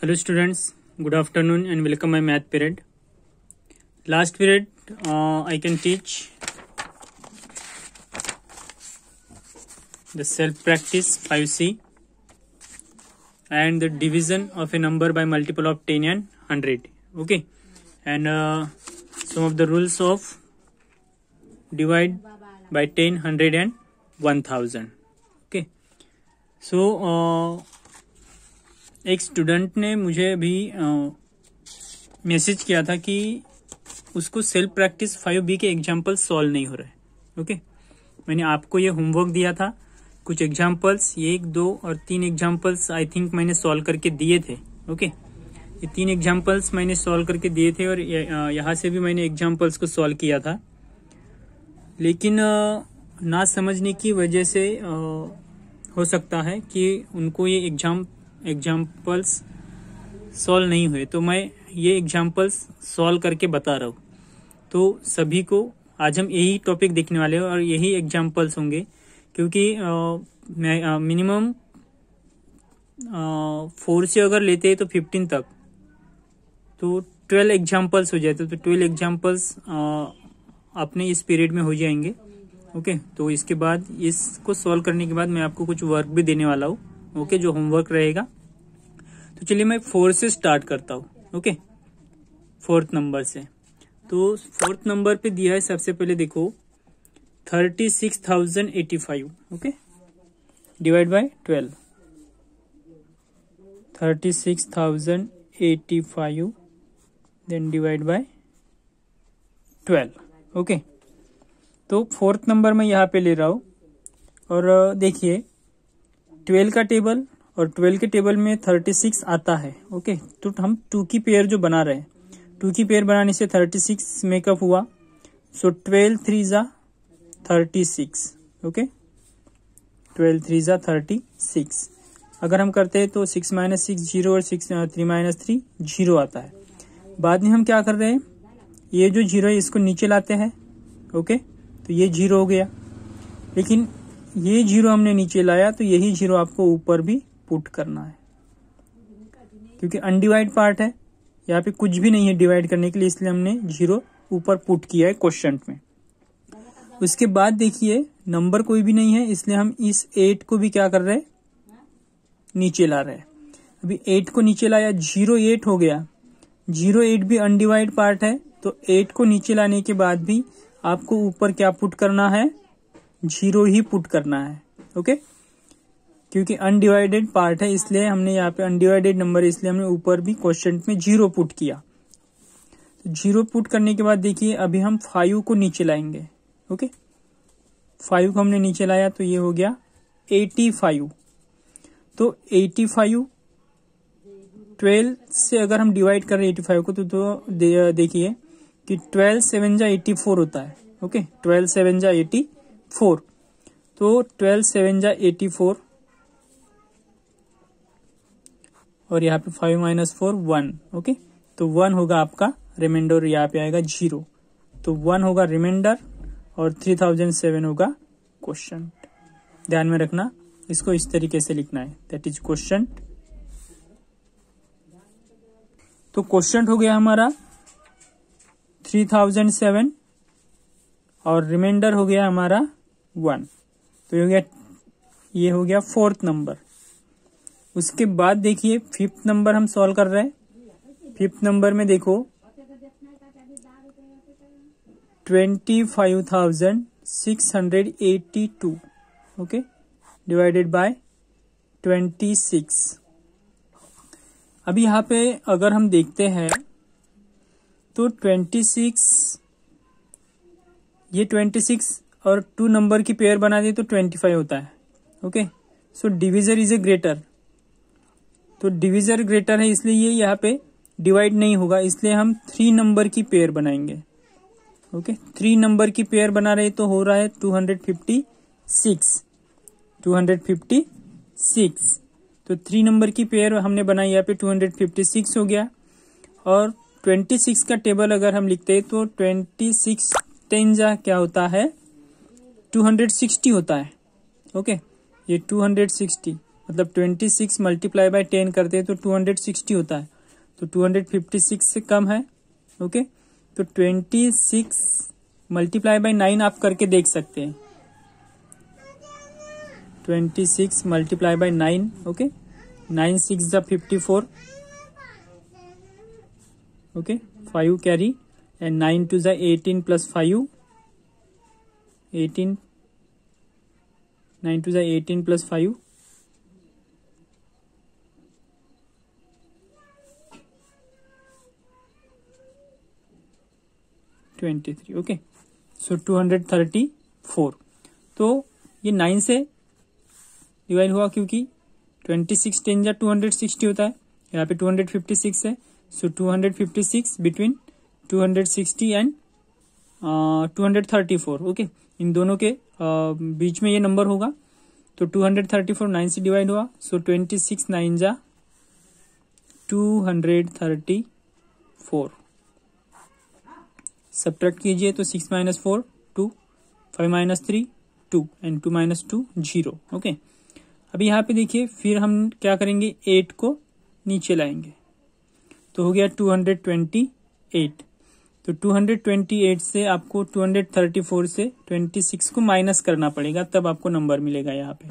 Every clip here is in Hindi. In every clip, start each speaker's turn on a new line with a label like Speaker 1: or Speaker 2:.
Speaker 1: Hello students, good afternoon and welcome my math period. Last period I can teach the self practice 5C and the division of a number by multiple of 10 and 100. Okay, and some of the rules of divide by 10, 100 and 1000. Okay, so एक स्टूडेंट ने मुझे अभी मैसेज किया था कि उसको सेल्फ प्रैक्टिस 5B के एग्जाम्पल्स सॉल्व नहीं हो रहे। ओके, मैंने आपको ये होमवर्क दिया था, कुछ एग्जाम्पल्स, ये 1, 2 और 3 एग्जाम्पल्स आई थिंक मैंने सॉल्व करके दिए थे। ओके, ये 3 एग्जाम्पल्स मैंने सॉल्व करके दिए थे और यहाँ से भी मैंने एग्जाम्पल्स को सॉल्व किया था, लेकिन ना समझने की वजह से हो सकता है कि उनको ये एग्जाम्पल्स सॉल्व नहीं हुए, तो मैं ये एग्जाम्पल्स सॉल्व करके बता रहा हूँ। तो सभी को आज हम यही टॉपिक देखने वाले हैं और यही एग्जाम्पल्स होंगे, क्योंकि मिनिमम 4 से अगर लेते हैं तो 15 तक, तो 12 एग्जाम्पल्स हो जाते, तो 12 एग्जाम्पल्स अपने इस पीरियड में हो जाएंगे। ओके, तो इसके बाद इसको सॉल्व करने के बाद मैं आपको कुछ वर्क भी देने वाला हूँ। ओके, जो होमवर्क रहेगा। तो चलिए मैं 4 से स्टार्ट करता हूँ। ओके, 4th नंबर से। तो 4th नंबर पे दिया है, सबसे पहले देखो 36,085। Okay, divide by 12, 36,085 then divide by 12। Okay, तो 4th नंबर में यहाँ पे ले रहा हूँ और देखिए 12 का टेबल और 12 के टेबल में 36 आता है। ओके, तो हम 2 की पेयर जो बना रहे हैं, 2 की पेयर बनाने से 36 मेकअप हुआ। सो 12 3 जा 36। ओके, 12 3 जा 36। अगर हम करते हैं तो 6 - 6 0 और 6 3 - 3 0 आता है। बाद में हम क्या कर रहे हैं, ये जो 0 है इसको नीचे लाते हैं। ओके, तो ये 0 हो गया, लेकिन ये 0 हमने नीचे लाया तो यही 0 आपको ऊपर भी पुट करना है, क्योंकि अनडिवाइड पार्ट है, यहाँ पे कुछ भी नहीं है डिवाइड करने के लिए, इसलिए हमने 0 ऊपर पुट किया है क्वेश्चन में। उसके बाद देखिए नंबर कोई भी नहीं है, इसलिए हम इस 8 को भी क्या कर रहे हैं, नीचे ला रहे हैं। अभी 8 को नीचे लाया, 0 8 हो गया। 0 8 भी अनडिवाइड पार्ट है, तो 8 को नीचे लाने के बाद भी आपको ऊपर क्या पुट करना है, 0 ही पुट करना है। ओके, क्योंकि अनडिवाइडेड पार्ट है, इसलिए हमने यहाँ पे अनडिवाइडेड नंबर, इसलिए हमने ऊपर भी क्वेश्चन में 0 पुट किया। तो 0 पुट करने के बाद देखिए अभी हम 5 को नीचे लाएंगे। ओके, 5 को हमने नीचे लाया तो ये हो गया 85। तो 85 12 से अगर हम डिवाइड कर रहे हैं 85 को, तो देखिए कि 12 7 जा 84 होता है। ओके, 12 7 जा 84, तो 12 7 जा 84 और यहाँ पे 5 - 4 1। ओके, तो 1 होगा आपका रिमाइंडर, यहाँ पे आएगा 0, तो 1 होगा रिमाइंडर और 3007 होगा क्वेश्चन। ध्यान में रखना, इसको इस तरीके से लिखना है, दैट इज क्वेश्चन। तो क्वेश्चन हो गया हमारा 3007 और रिमाइंडर हो गया हमारा 1, तो ये हो गया 4th नंबर। उसके बाद देखिए 5th नंबर हम सॉल्व कर रहे हैं। 5th नंबर में देखो 25,682। Okay, divided by 26। अभी यहाँ पे अगर हम देखते हैं तो 26, ये 26 और 2 नंबर की पेयर बना दे तो 25 होता है। Okay, so divisor is a greater, तो डिविजर ग्रेटर है, इसलिए ये यहाँ पे डिवाइड नहीं होगा, इसलिए हम 3 नंबर की पेयर बनाएंगे। ओके, 3 नंबर की पेयर बना रहे तो हो रहा है 256। तो 3 नंबर की पेयर हमने बनाई, यहाँ पे 256 हो गया। और 26 का टेबल अगर हम लिखते हैं तो 26 10 जा क्या होता है, 260 होता है। ओके, ये 260 मतलब 26 मल्टीप्लाई बाय 10 करते हैं तो 260 होता है, तो 256 से कम है। ओके, तो 26 मल्टीप्लाई बाय 9 आप करके देख सकते हैं। 26 मल्टीप्लाई बाय 9, ओके, 9 6 जा 54, ओके, 5 कैरी एंड 9 2 जा 18 प्लस 5 18, 9 2 जा 18 प्लस 5 23, ओके, सो 234। तो ये 9 से डिवाइड हुआ क्योंकि 26 10 जा 260 होता है, यहाँ पे 256 है, सो 256 बिटवीन 260 एंड 234, ओके, इन दोनों के बीच में ये नंबर होगा। तो 234 9 से डिवाइड हुआ, सो 26 9 जा 234, सब्ट्रैक्ट कीजिए तो 6 minus 4 2, 5 minus 3 2 and 2 minus 2 0, okay. अभी यहाँ पे देखिए फिर हम क्या करेंगे, 8 को नीचे लाएंगे तो हो गया 228। तो 228 से आपको 234 से 26 को माइनस करना पड़ेगा, तब आपको नंबर मिलेगा यहाँ पे।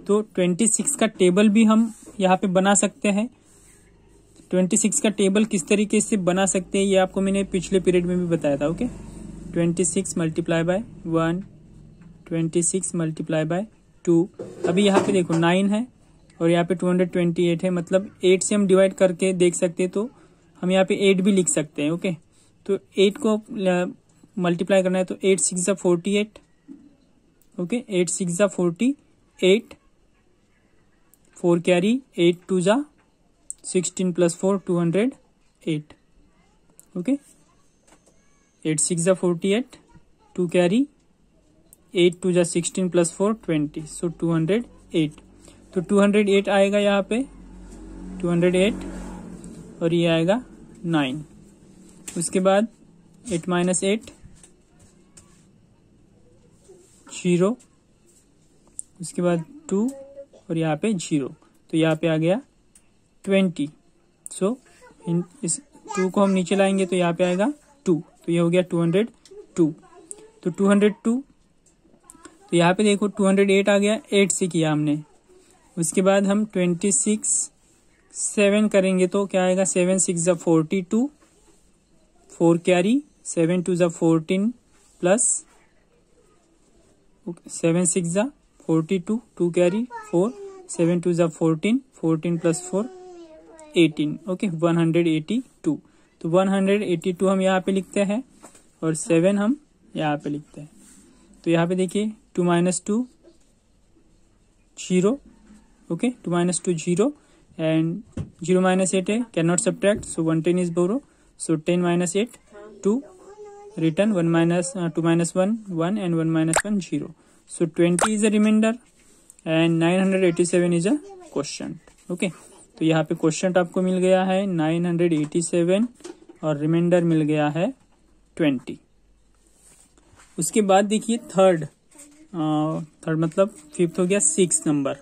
Speaker 1: तो 26 का टेबल भी हम यहाँ पे बना सकते हैं। 26 का टेबल किस तरीके से बना सकते हैं ये आपको मैंने पिछले पीरियड में भी बताया था, okay. 26 multiply by 1, 26 multiply by 2। अभी यहाँ पे देखो 9 है और यहाँ पे 228 है, मतलब 8 से हम डिवाइड करके देख सकते हैं, तो हम यहाँ पे 8 भी लिख सकते हैं, ओके। तो 8 को मल्टीप्लाई करना है तो 8 6 जा 48, ओके, 8 6 जा 48, 4 कैरी 8 2 जा 16 प्लस 4 208, ओके, 8 6 जा 48, 2 कैरी 8 2 जा 16 प्लस 4 20, सो 208। तो 208 आएगा यहाँ पे, 208, और ये आएगा 9। उसके बाद 8 माइनस 8 0, उसके बाद 2 और यहाँ पे 0, तो यहाँ पे आ गया 20। सो इस 2 को हम नीचे लाएंगे तो यहाँ पे आएगा 2, तो ये हो गया 202। तो 202, तो यहाँ पे देखो 208 आ गया, 8 से किया हमने। उसके बाद हम 26 7 करेंगे तो क्या आएगा, 7 6 जा 42, 4 कैरी 7 2 जा 14 प्लस 7 6 जा 42, 2 कैरी 4 7 2 जा 14, 14 प्लस 4 18, ओके, 182। तो 182 हम यहाँ पे लिखते हैं और 7 हम यहाँ पे लिखते हैं। तो यहाँ पे देखिए 2 minus 2 0, okay, 2 minus 2 0 and 0 minus 8 है, can not subtract, so 110 is borrow, so 10 minus 8 2, return 1 minus 2 minus 1 1 and 1 minus 1 0, so 20 is a reminder and 987 is a question, okay. तो यहाँ पे क्वेश्चन आपको मिल गया है 987 और रिमाइंडर मिल गया है 20। उसके बाद देखिए थर्ड मतलब फिफ्थ हो गया 6 नंबर।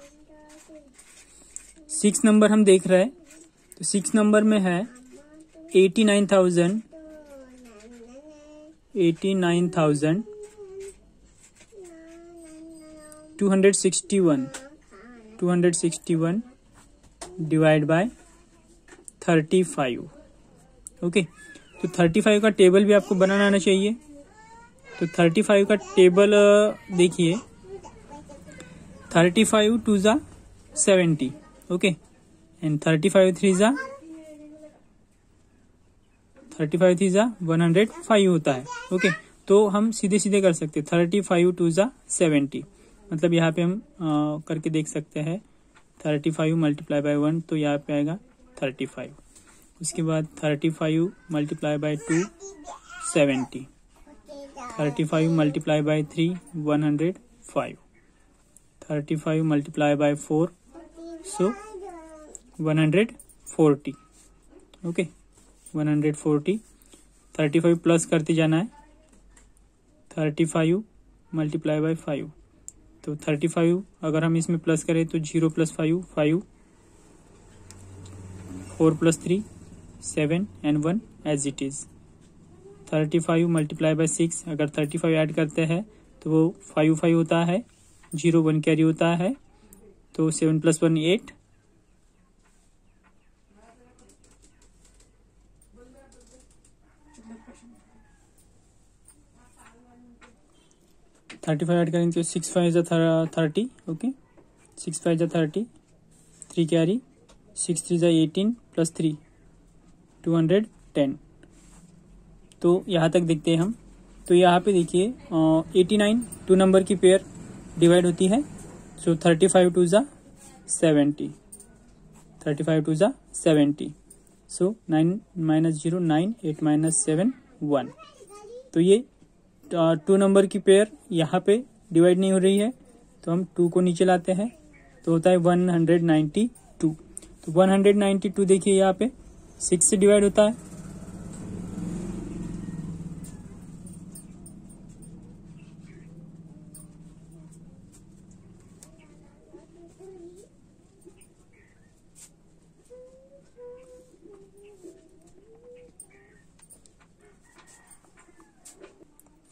Speaker 1: 6 नंबर हम देख रहे हैं, तो 6 नंबर में है 261 डिवाइड बाय 35, ओके। तो 35 का टेबल भी आपको बनाना आना चाहिए। तो 35 का टेबल देखिए, 35 2 जा 70, ओके, एंड 35 3 जा 105 होता है, ओके। तो हम सीधे सीधे कर सकते हैं, 35 2 जा 70, मतलब यहाँ पे हम करके देख सकते हैं 35 मल्टीप्लाई बाय 1, तो यहाँ पे आएगा 35। उसके बाद 35 multiply bye 2 70, 35 multiply bye 3 105, 35 multiply bye 4 सो 140, ओके, 140। 35 प्लस करते जाना है, 35 मल्टीप्लाई बाय 5, तो तो 35 अगर हम इसमें प्लस करें तो 0 + 5 5, 4 + 3 7 and 1 as it is. 35 multiply by 6, अगर 35 ऐड करते हैं तो वो 5 5 होता है, 0 1 कैरी होता है, तो 7 + 1 8। थर्टी फाइव ऐड करेंगे तो 6 5 30, ओके 6 5 30, 3 कैरी, 6 3 18 + 3 210। तो यहाँ तक देखते हैं हम। तो यहाँ पे देखिए 89 2 नंबर की पेयर डिवाइड होती है, सो 35 2 70, 35 2 70, सो 9 - 0 9, 8 - 7 1। तो ये 2 नंबर की पेयर यहाँ पे डिवाइड नहीं हो रही है, तो हम 2 को नीचे लाते हैं, तो होता है 192। तो 192 देखिए यहाँ पे 6 से डिवाइड होता है,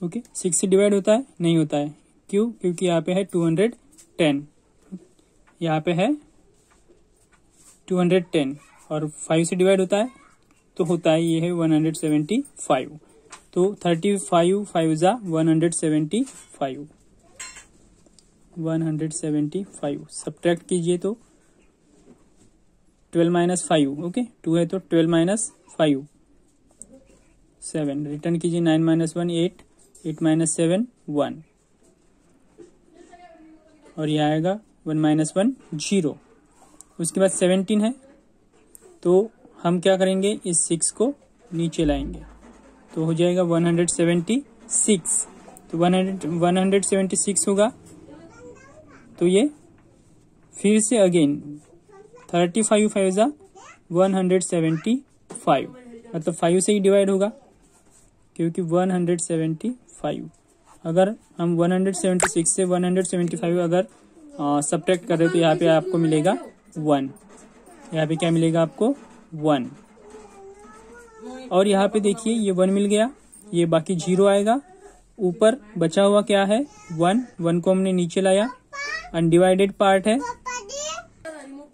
Speaker 1: ओके 6 से डिवाइड होता है, नहीं होता है, क्यों? क्योंकि यहाँ पे है 210, यहाँ पे है 210, और 5 से डिवाइड होता है तो होता है ये है 175। तो 35 5 = 175, 175 सब्ट्रैक्ट कीजिए तो 12 - 5, ओके 2 है तो 12 - 5 7, रिटर्न कीजिए 9 - 1 8, 8 - 7 1, और यह आएगा 1 - 1 0। उसके बाद 17 है, तो हम क्या करेंगे, इस 6 को नीचे लाएंगे, तो हो जाएगा 176। तो 176 होगा, तो ये फिर से अगेन 35 5 = 175, मतलब 5 से ही डिवाइड होगा, क्योंकि 175 अगर हम 176 से 175 अगर सब्ट्रैक्ट कर रहे हो तो यहाँ पे आपको मिलेगा 1, यहाँ पे क्या मिलेगा आपको 1, और यहाँ पे देखिए ये 1 मिल गया, ये बाकी 0 आएगा, ऊपर बचा हुआ क्या है 1 को हमने नीचे लाया, अनडिवाइडेड पार्ट है,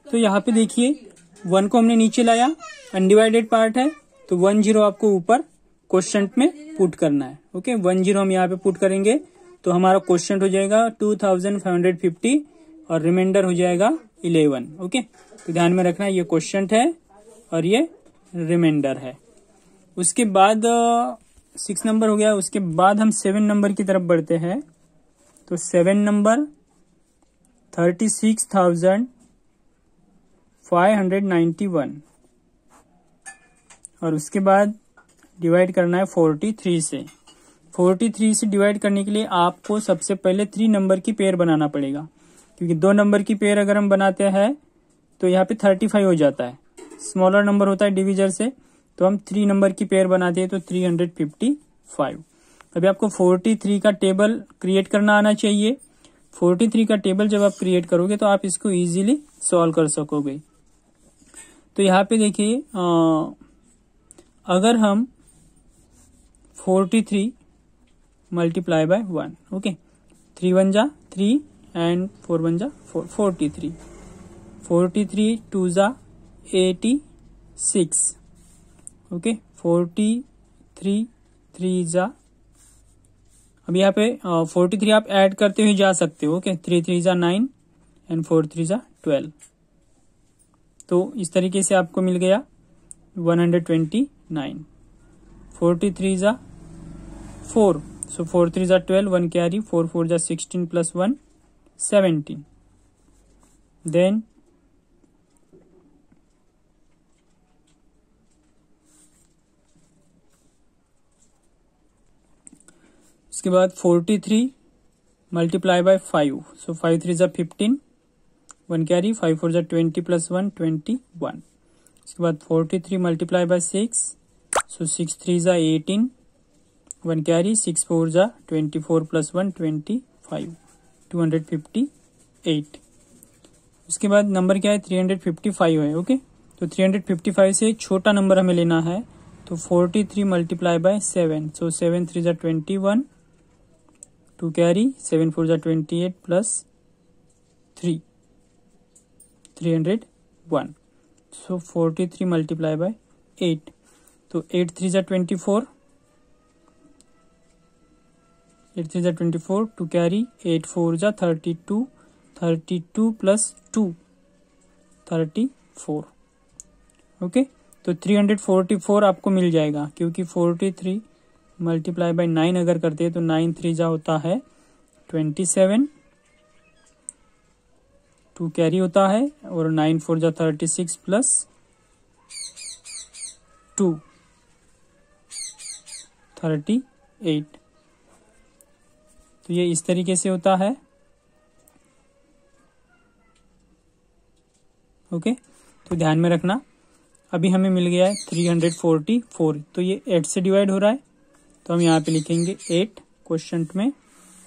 Speaker 1: तो यहाँ पे देखिए 1 को हमने नीचे लाया, अनडिवाइडेड पार्ट है, तो 1 0 आपको ऊपर क्वोशंट में पुट करना है, ओके 1 0 हम यहाँ पे पुट करेंगे, तो हमारा क्वोशंट हो जाएगा 2550 और रिमाइंडर हो जाएगा 11, ओके। तो ध्यान में रखना ये क्वोशंट है और ये रिमाइंडर है। उसके बाद 6 नंबर हो गया, उसके बाद हम 7 नंबर की तरफ बढ़ते हैं। तो 7 नंबर 36,591, और उसके बाद डिवाइड करना है 43 से। 43 से डिवाइड करने के लिए आपको सबसे पहले 3 नंबर की पेयर बनाना पड़ेगा, क्योंकि 2 नंबर की पेयर अगर हम बनाते हैं तो यहाँ पे 35 हो जाता है, स्मॉलर नंबर होता है डिविजर से, तो हम 3 नंबर की पेयर बनाते हैं तो 355। अभी आपको 43 का टेबल क्रिएट करना आना चाहिए। 43 का टेबल जब आप क्रिएट करोगे तो आप इसको इजीली सॉल्व कर सकोगे। तो यहाँ पे देखिए अगर हम 43 multiply by 1, okay 3 1 = 3 and 4 1 = 4, 43 43 2 = 86, okay 43 3 = अब यहाँ पे 43 आप ऐड करते हुए जा सकते हो, ओके 3 3 = 9 एंड 4 3 = 12। तो इस तरीके से आपको मिल गया 129। 43 = 4, so 4 3 = 12, 1 carry, 4 4 = 16 plus 1 17। Then उसके बाद 43 multiply by 5, so 5 3 = 15, 1 carry, 5 4 = 20 plus 1 21। उसके बाद 43 multiply by 6, so 6 3 = 18, 1 carry, 6 4 = 24 plus 1 25, 258। उसके बाद नंबर क्या है, 355 है। ओके, तो 355 से छोटा नंबर हमें लेना है, तो 43 मल्टीप्लाई बाय 7, सो 7 3 जा 21, 2 कैरी, 7 4 जा 28 प्लस 3, 301, सो 43 मल्टीप्लाई बाय 8, तो 8 3 जा 24, 8 3 जा 24, 2 कैरी, 8 4 जा 32, 32 प्लस 2, 34। ओके, तो 344 आपको मिल जाएगा, क्योंकि 43 मल्टीप्लाई बाय 9 अगर करते हैं तो 9 3 जा होता है 27, 2 कैरी होता है, और 9 4 जा 36 प्लस 2, 38। तो ये इस तरीके से होता है। ओके, तो ध्यान में रखना। अभी हमें मिल गया है 344, तो ये 8 से डिवाइड हो रहा है, तो हम यहाँ पे लिखेंगे 8 क्वेश्चन में,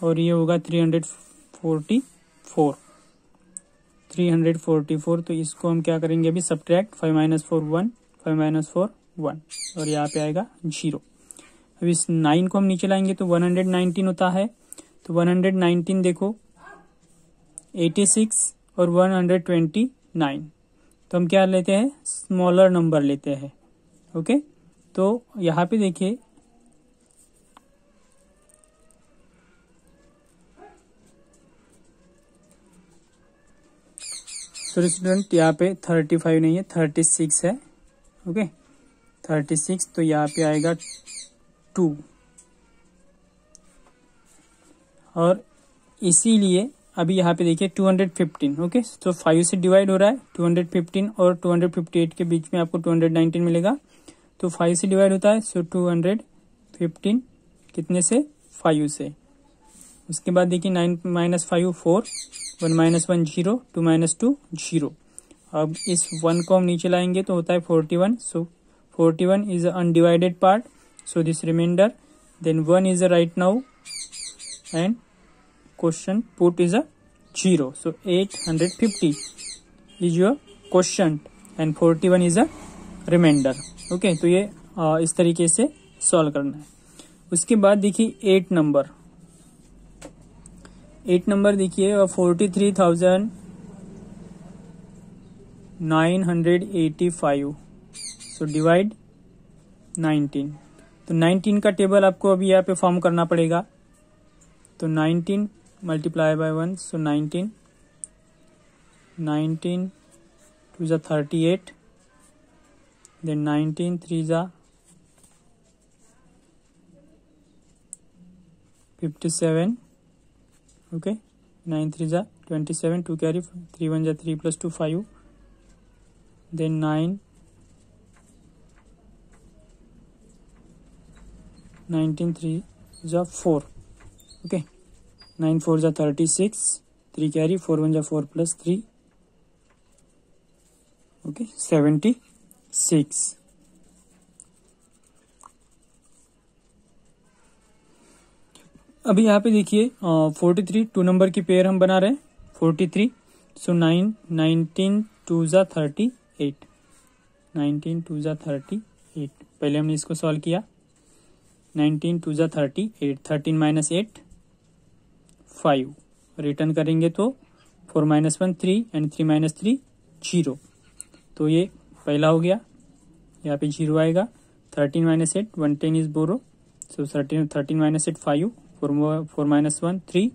Speaker 1: और ये होगा 344, तो इसको हम क्या करेंगे अभी, सब्ट्रैक्ट 5 - 4 1, 5 - 4 1, और यहाँ पे आएगा 0। अब इस 9 को हम नीचे लाएंगे तो 119 होता है, तो 119 देखो 86 और 129, तो हम क्या लेते हैं, स्मॉलर नंबर लेते हैं। ओके, तो यहाँ पे देखिए सॉरी स्टूडेंट, यहाँ पे 35 नहीं है, 36 है। ओके, 36, तो यहाँ पे आएगा 2, और इसीलिए अभी यहाँ पे देखिए 215। ओके, तो 5 से डिवाइड हो रहा है, 215 और 258 के बीच में आपको 219 मिलेगा, तो 5 से डिवाइड होता है, सो 215 कितने से, 5 से। उसके बाद देखिए 9 - 5 4, 1 - 1 0, 2 - 2 0। अब इस 1 को हम नीचे लाएंगे तो होता है 41, so 41 is a undivided part, so this reminder, then 1 is a right now, and question put is a 0, so 850 is your question and 41 is a reminder. Okay, तो ये इस तरीके से सॉल्व करना है। उसके बाद देखिए 8 नंबर देखिए 43,985, सो डिवाइड 19, तो 19 का टेबल आपको अभी यहाँ पे फॉर्म करना पड़ेगा, तो 19 मल्टीप्लाई बाय 1, सो 19 2 जा 38, देन 19 3 जा 57, ओके, 9 3 जा 27, 2 कैरी, 3 1 जा 3 प्लस 2 5, देन 9 19 3 जा 4, ओके, 9 4 जा 36, 3 कैरी, 4 1 जा 4 प्लस 3, ओके, 76। अभी यहाँ पे देखिए 43 2 नंबर की पेयर हम बना रहे हैं, 43, सो 9 19 2 जा 38, 19 2 जा 38, पहले हमने इसको सॉल्व किया, 19 2 जा 38, 13 - 8 5, रिटर्न करेंगे तो 4 - 1 3 एंड 3 - 3 0, तो ये पहला हो गया, यहाँ पे 0 आएगा। 13 - 8 110 इज बोरो, सो 13 - 8 5, 4 - 1 3,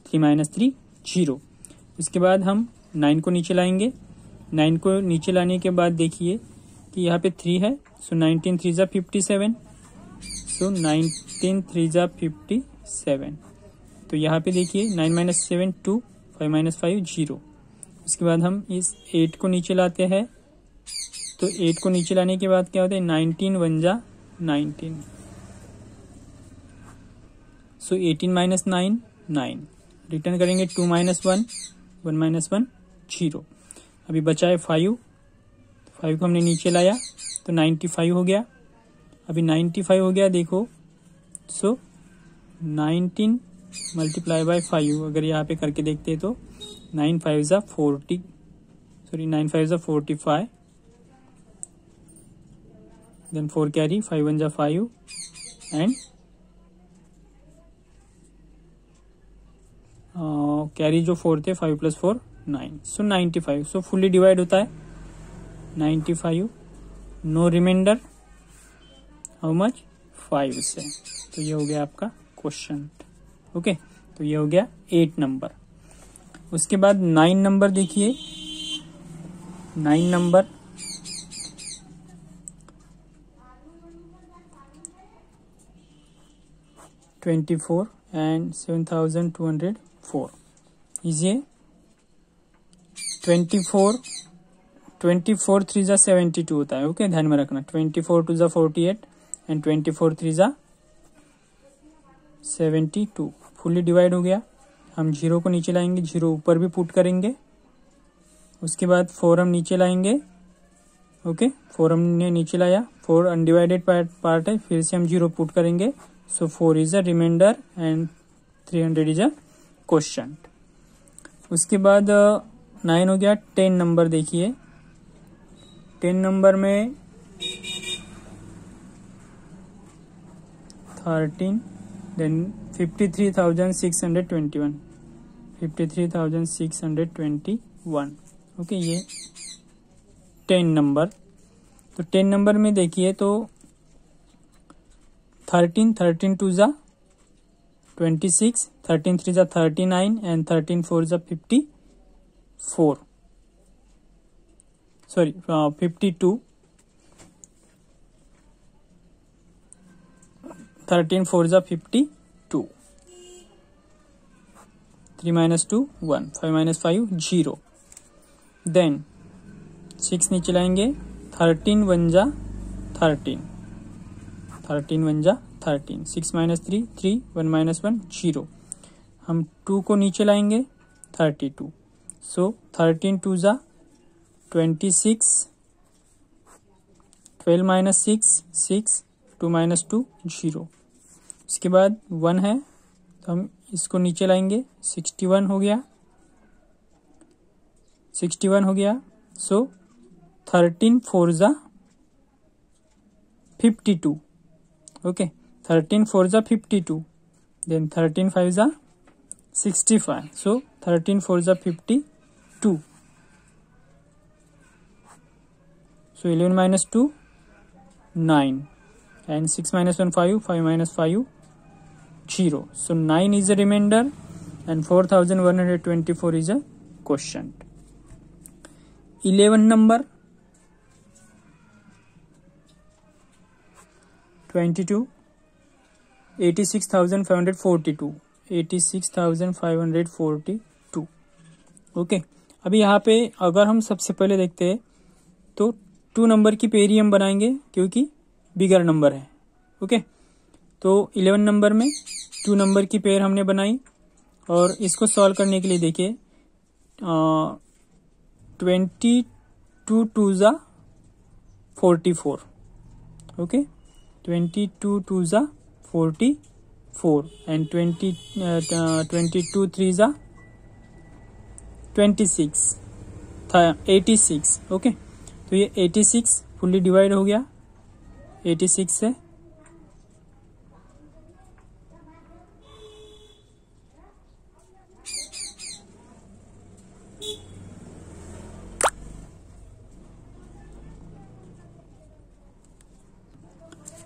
Speaker 1: 3 - 3 0। इसके बाद हम 9 को नीचे लाएंगे, 9 को नीचे लाने के बाद देखिए कि यहाँ पे 3 है, सो 19 3 जा 57, सो 19 3 जा 57, तो यहाँ पे देखिए 9 - 7 2, 5 - 5 0। उसके बाद हम इस 8 को नीचे लाते हैं, तो 8 को नीचे लाने के बाद क्या होता है, 19 1 जा 19, सो 18 - 9 9, रिटर्न करेंगे 2 - 1 1 - 1 0। अभी बचा है 5 को हमने नीचे लाया तो 95 हो गया। अभी 95 हो गया देखो, सो 19 मल्टीप्लाई बाय 5। अगर यहाँ पे करके देखते हैं तो 9 5 जा 40, सॉरी 9 5 जा 45, देन 4 कैरी, 5 1 जा 5 एंड कैरी जो 4 थे 5 + 4 9, सो 95। सो फुल्ली डिवाइड होता है 95, नो रिमाइंडर, हाउ मच 5 से। तो ये हो गया आपका क्वेश्चन। ओके, तो ये हो गया 8 नंबर। उसके बाद 9 नंबर देखिए, 9 नंबर 24 एंड 7204 इजे 24 3 जा 72 होता है। ओके, ध्यान में रखना। 24 2 जा 48 एंड 24 3 जा 72। फुल्ली डिवाइड हो गया। हम 0 को नीचे लाएंगे, 0 ऊपर भी पुट करेंगे। उसके बाद 4 हम नीचे लाएंगे। ओके, 4 हमने नीचे लाया, 4 अनडिवाइडेड पार्ट है, फिर से हम 0 पुट करेंगे। So 4 is a reminder and 300 is a question. उसके बाद 9 हो गया। 10 नंबर देखिए, 10 नंबर में 13 देन 53,621, 53,621। ओके, ये 10 नंबर। तो 10 नंबर में देखिए तो 13 2 जा 26, 13 3 जा 39 एंड 13 4 जा 54, सॉरी 52, 13 4 जा 52, 3 - 2 1, 5 - 5 0। देन 6 नीचे लाएंगे, 13 1 जा 13, 13 1 जा 13, 6 - 3 3, 1 - 1 0। हम 2 को नीचे लाएंगे, 32। सो 13 2 जा 26, 12 - 6 6, 2 - 2 0। इसके बाद 1 है तो हम इसको नीचे लाएंगे, 61 हो गया, 61 हो गया। सो 13 4 जा 52। ओके, 13 4 जा 52, देन 13 5 जा 65। सो 13 4 जा 52। So 11 - 2 9 and 6 - 1 5, 5 - 5 0. So 9 is a remainder and 4124 is a quotient. 11 number 22 86,542, 86,542। Okay, अभी यहाँ पे अगर हम सबसे पहले देखते हैं तो 2 नंबर की पेयर ही हम बनाएंगे क्योंकि बिगर नंबर है। ओके, तो 11 नंबर में 2 नंबर की पेयर हमने बनाई और इसको सॉल्व करने के लिए देखिए 22 2 जा 44। ओके, 22 2 जा 44 एंड 22 3 जा 26 था 86। ओके, तो ये 86 फुल्ली डिवाइड हो गया 86 से।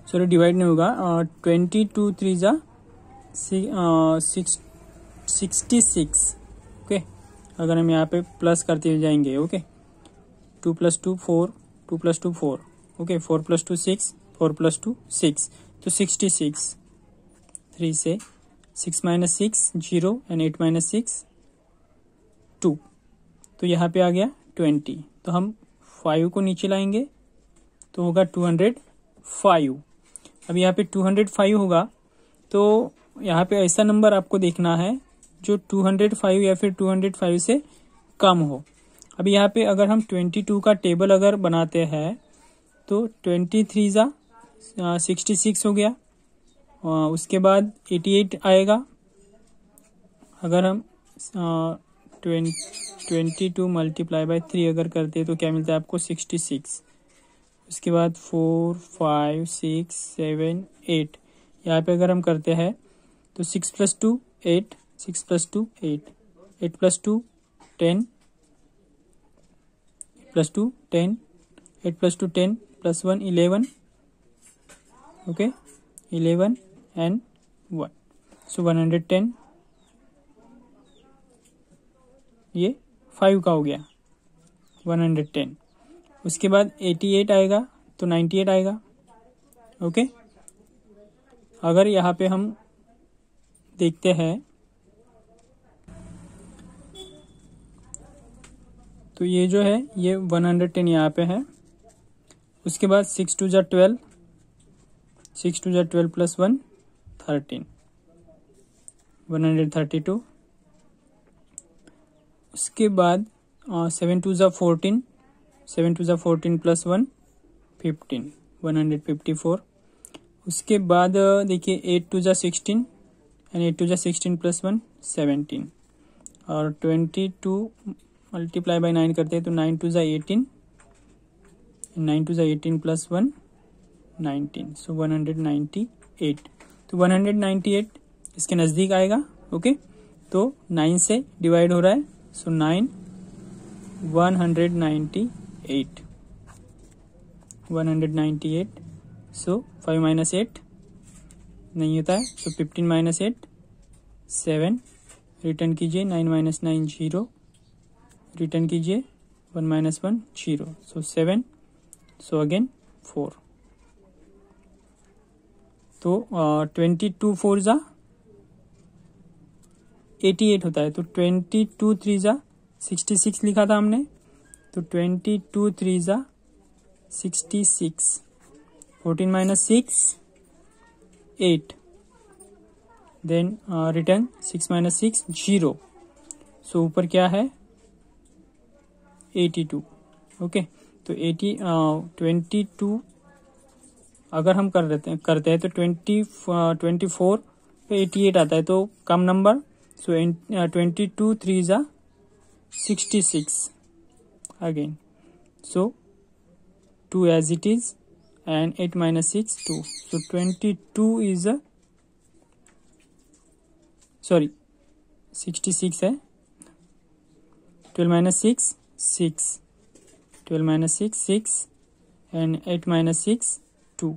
Speaker 1: सॉरी, डिवाइड नहीं होगा, 22 3 जा 66। ओके, अगर हम यहाँ पे प्लस करते हुए जाएंगे, ओके 2 + 2 4, 2 + 2 4, ओके 4 + 2 6, 4 + 2 6, तो 66। 3 से 6 - 6 0 एंड 8 - 6 2, तो यहाँ पे आ गया 20। तो हम 5 को नीचे लाएंगे तो होगा 205। अब यहाँ पे 205 होगा तो यहाँ पे ऐसा नंबर आपको देखना है जो 205 या फिर 205 से कम हो। अब यहाँ पे अगर हम 22 का टेबल अगर बनाते हैं तो 23 जा 66 हो गया, उसके बाद 88 आएगा, अगर हम 22 मल्टीप्लाई बाय 3 अगर करते हैं तो क्या मिलता है आपको 66। उसके बाद 4 5 6 7 8 यहाँ पे अगर हम करते हैं तो 6 + 2 8, 6 + 2 8, 8 + 2 10, 8 + 2 10, 8 + 2 10 + 1 11, okay, 11 and 1, so 110, ये 5 का हो गया 110। उसके बाद 88 आएगा तो 98 आएगा, ओके। अगर यहाँ पे हम देखते हैं तो ये जो है ये 110 यहाँ पे है। उसके बाद 6 2 = 12, 6 2 = 12 + 1 13, 132। उसके बाद 7 2 = 14, 7 2 = 14 + 1 15, 154। उसके बाद देखिए 8 2 = 16 एंड 8 2 = 16 + 1 17, और 22 मल्टीप्लाई बाय 9 करते हैं तो 9 2 = 18, 9 2 = 18 + 1 19, सो 198। तो 198 इसके नज़दीक आएगा, ओके। तो 9 से डिवाइड हो रहा है, सो 9 198, 198, सो 5 - 8 नहीं होता है, सो 15 - 8 7, रिटर्न कीजिए 9 - 9 0, रिटर्न कीजिए 1 - 1 0, सो 7, सो अगेन 4। तो 22 4 = 88 होता है, तो 22 3 = 66 लिखा था हमने, तो 22 3 = 66, 14 - 6 8, देन रिटर्न 6 - 6 0, सो ऊपर क्या है 82, ओके। तो 22 अगर हम करते हैं तो 24 पे 88 आता है, तो कम number, so 22 3 = 66 again, so 2 as it is and 8 - 6 2, so 22 is 66 है, 12 - 6 6, 12 - 6 6 and 8 - 6 2,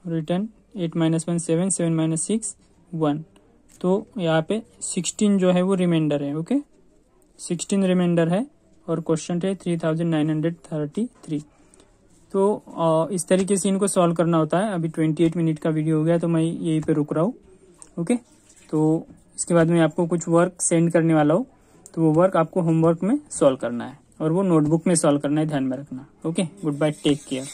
Speaker 1: रिटर्न 8 - 1 7, 7 - 6 1। तो यहाँ पे 16 जो है वो रिमाइंडर है, ओके, 16 रिमाइंडर है, और क्वेश्चन है 3933। तो इस तरीके से इनको सॉल्व करना होता है। अभी 28 मिनट का वीडियो हो गया, तो मैं यहीं पे रुक रहा हूँ, ओके। तो इसके बाद मैं आपको कुछ वर्क सेंड करने वाला हूँ, तो वो वर्क आपको होमवर्क में सॉल्व करना है, और वो नोटबुक में सॉल्व करना है, ध्यान में रखना, okay. Good bye, take care.